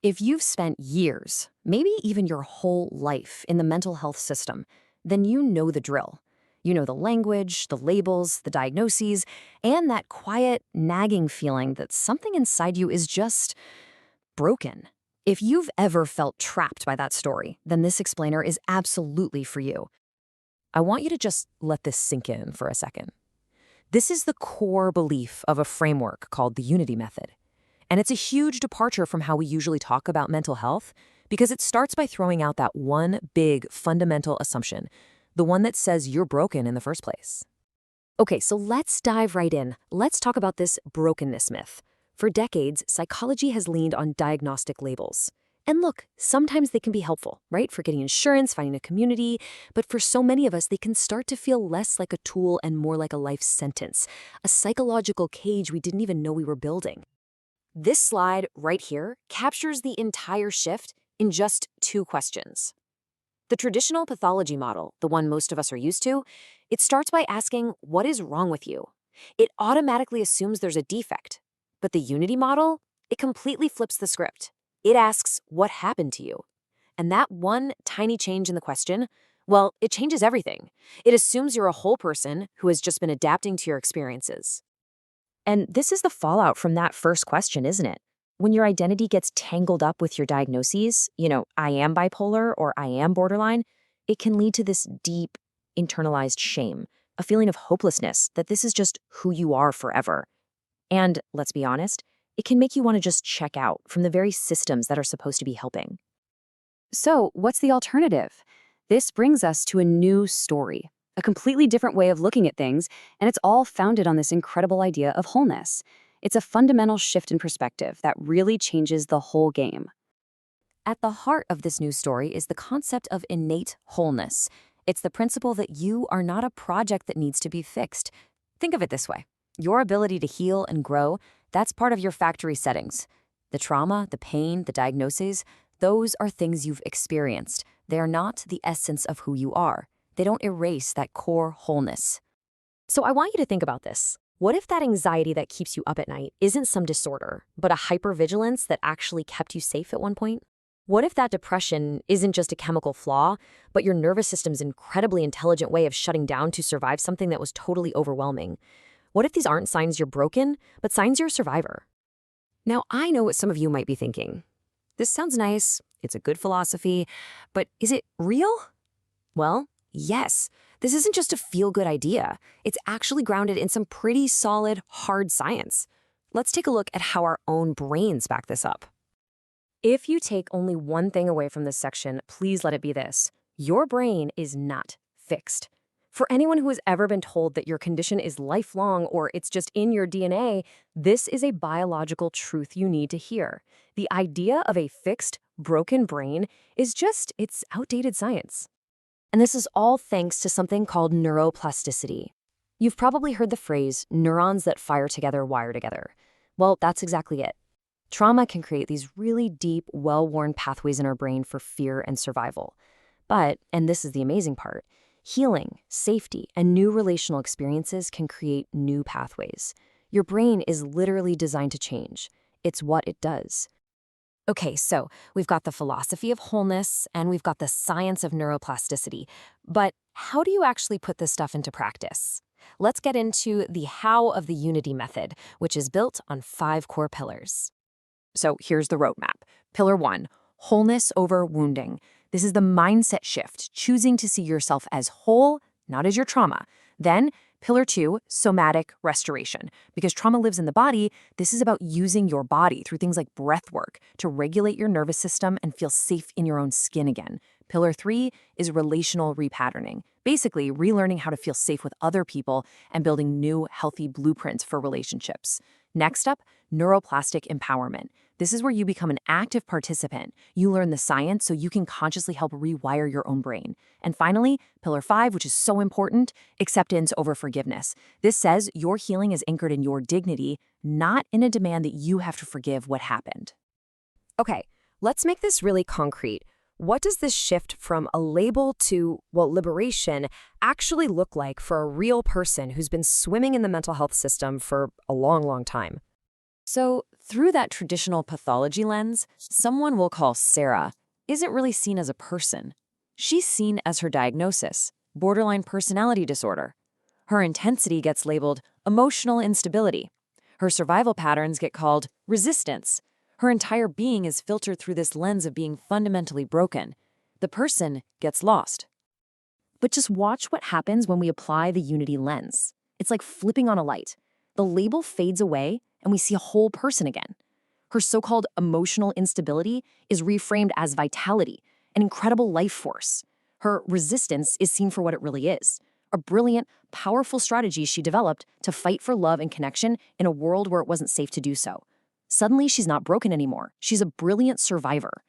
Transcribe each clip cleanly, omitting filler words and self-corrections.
If you've spent years, maybe even your whole life in the mental health system, then you know the drill. You know the language, the labels, the diagnoses, and that quiet, nagging feeling that something inside you is just broken. If you've ever felt trapped by that story, then this explainer is absolutely for you. I want you to just let this sink in for a second. This is the core belief of a framework called the Unity Method. And it's a huge departure from how we usually talk about mental health because it starts by throwing out that one big fundamental assumption, the one that says you're broken in the first place. Okay, so let's dive right in. Let's talk about this brokenness myth. For decades, psychology has leaned on diagnostic labels. And look, sometimes they can be helpful, right? For getting insurance, finding a community. But for so many of us, they can start to feel less like a tool and more like a life sentence, a psychological cage we didn't even know we were building. This slide right here captures the entire shift in just 2 questions. The traditional pathology model, the one most of us are used to, it starts by asking, what is wrong with you? It automatically assumes there's a defect. But the Unity model, it completely flips the script. It asks, what happened to you? And that one tiny change in the question, well, it changes everything. It assumes you're a whole person who has just been adapting to your experiences. And this is the fallout from that first question, isn't it? When your identity gets tangled up with your diagnoses, I am bipolar or I am borderline, it can lead to this deep, internalized shame, a feeling of hopelessness that this is just who you are forever. And let's be honest, it can make you want to just check out from the very systems that are supposed to be helping. So, what's the alternative? This brings us to a new story, a completely different way of looking at things, and it's all founded on this incredible idea of wholeness. It's a fundamental shift in perspective that really changes the whole game. At the heart of this new story is the concept of innate wholeness. It's the principle that you are not a project that needs to be fixed. Think of it this way. Your ability to heal and grow, that's part of your factory settings. The trauma, the pain, the diagnoses, those are things you've experienced. They are not the essence of who you are. They don't erase that core wholeness. So I want you to think about this. What if that anxiety that keeps you up at night isn't some disorder, but a hypervigilance that actually kept you safe at one point? What if that depression isn't just a chemical flaw, but your nervous system's incredibly intelligent way of shutting down to survive something that was totally overwhelming? What if these aren't signs you're broken, but signs you're a survivor? Now, I know what some of you might be thinking. This sounds nice, it's a good philosophy, but is it real? Well, yes. This isn't just a feel-good idea. It's actually grounded in some pretty solid, hard science. Let's take a look at how our own brains back this up. If you take only one thing away from this section, please let it be this. Your brain is not fixed. For anyone who has ever been told that your condition is lifelong or it's just in your DNA, this is a biological truth you need to hear. The idea of a fixed, broken brain is it's outdated science. And this is all thanks to something called neuroplasticity. You've probably heard the phrase, neurons that fire together wire together. Well, that's exactly it. Trauma can create these really deep, well-worn pathways in our brain for fear and survival. But, and this is the amazing part, healing, safety, and new relational experiences can create new pathways. Your brain is literally designed to change. It's what it does. Okay, so we've got the philosophy of wholeness and we've got the science of neuroplasticity. But how do you actually put this stuff into practice? Let's get into the how of the Unity Method, which is built on 5 core pillars. So here's the roadmap. Pillar 1, wholeness over wounding. This is the mindset shift, choosing to see yourself as whole, not as your trauma. Then, Pillar 2, somatic restoration. Because trauma lives in the body, this is about using your body through things like breath work to regulate your nervous system and feel safe in your own skin again. Pillar 3 is relational repatterning. Basically, relearning how to feel safe with other people and building new, healthy blueprints for relationships. Next up, neuroplastic empowerment. This is where you become an active participant. You learn the science so you can consciously help rewire your own brain. And finally, Pillar 5, which is so important, acceptance over forgiveness. This says your healing is anchored in your dignity, not in a demand that you have to forgive what happened. Okay, let's make this really concrete. What does this shift from a label to, liberation actually look like for a real person who's been swimming in the mental health system for a long, long time? So Through that traditional pathology lens, someone we'll call Sarah isn't really seen as a person. She's seen as her diagnosis, borderline personality disorder. Her intensity gets labeled emotional instability. Her survival patterns get called resistance. Her entire being is filtered through this lens of being fundamentally broken. The person gets lost. But just watch what happens when we apply the unity lens. It's like flipping on a light. The label fades away and we see a whole person again. Her so-called emotional instability is reframed as vitality, an incredible life force. Her resistance is seen for what it really is, a brilliant, powerful strategy she developed to fight for love and connection in a world where it wasn't safe to do so. Suddenly, she's not broken anymore. She's a brilliant survivor.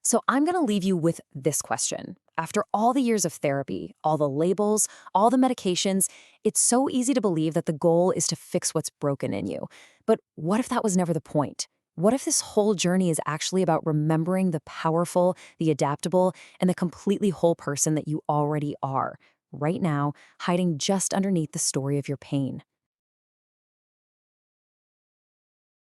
So I'm going to leave you with this question. After all the years of therapy, all the labels, all the medications, it's so easy to believe that the goal is to fix what's broken in you. But what if that was never the point? What if this whole journey is actually about remembering the powerful, the adaptable, and the completely whole person that you already are, right now, hiding just underneath the story of your pain?